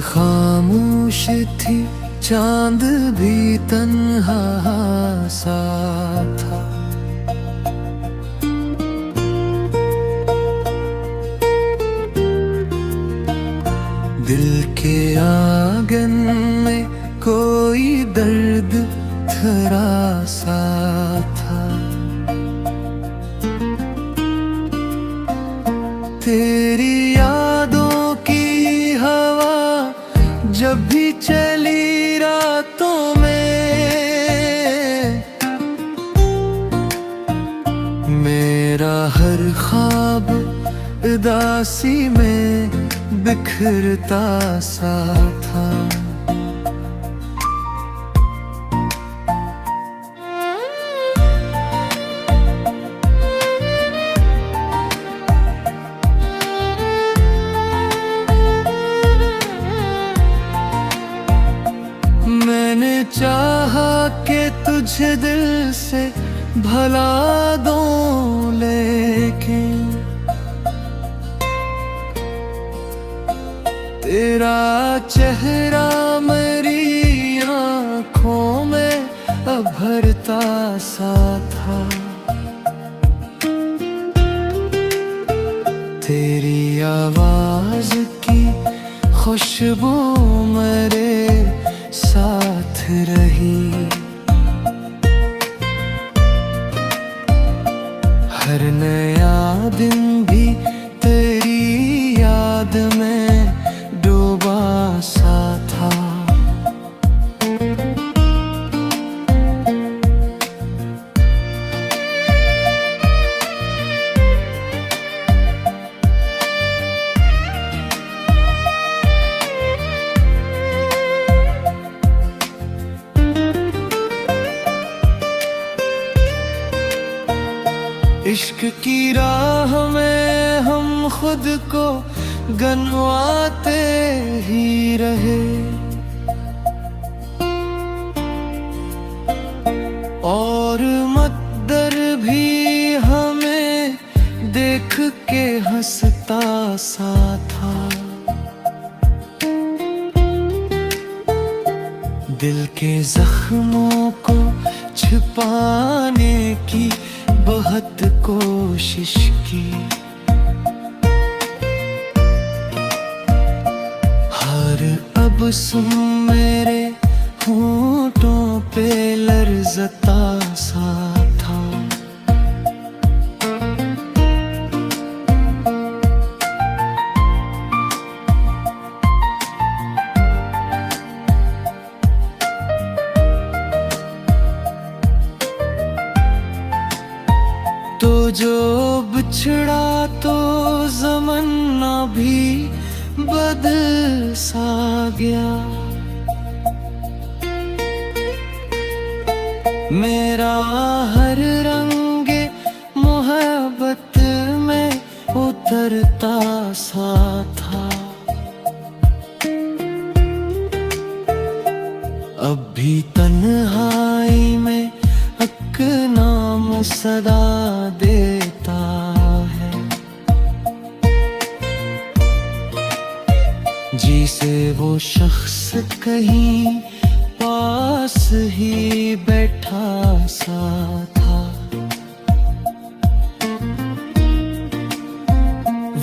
खामोश थी, चांद भी तन्हा सा था। दिल के आंगन में कोई दर्द थरा सा था। तेरी यादों की हवा जब भी चली रातों में, मेरा हर ख्वाब उदासी में बिखरता सा था। मैंने चाहा कि तुझे दिल से भला दूं, लेकिन तेरा चेहरा मेरी आँखों में अभरता सा था। तेरी आवाज की खुशबू मेरे साथ रही। हर नया दिन भी तेरी याद में डूबा सा था। इश्क की राह में हम खुद को गनवाते ही रहे, और मद्दर भी हमें देख के हंसता सा था। दिल के जख्मों को छिपाने की बहुत कोशिश की, हर अब सुन मेरे होठों पे लर्ज़ता सा था। तो जो बिछड़ा तो ज़माना भी बदल सा गया। मेरा हर रंग मोहब्बत में उतरता सा था। अब भी तन्हाई में एक नाम सदा देता है, जिसे वो शख्स कहीं पास ही बैठा सा था।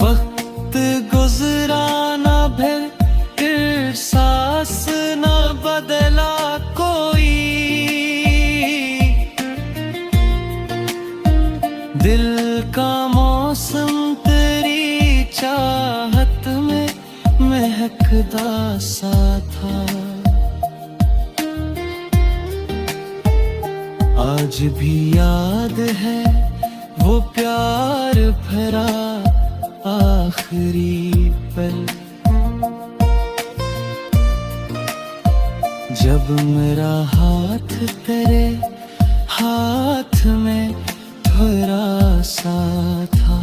वक्त गुजरा ना फिर सांस ना बदला कोई, दिल का मौसम तेरी चाहत में महकता सा था। आज भी याद है वो प्यार भरा आखिरी पल, जब मेरा हाथ तेरे हाथ में थोड़ा सा था।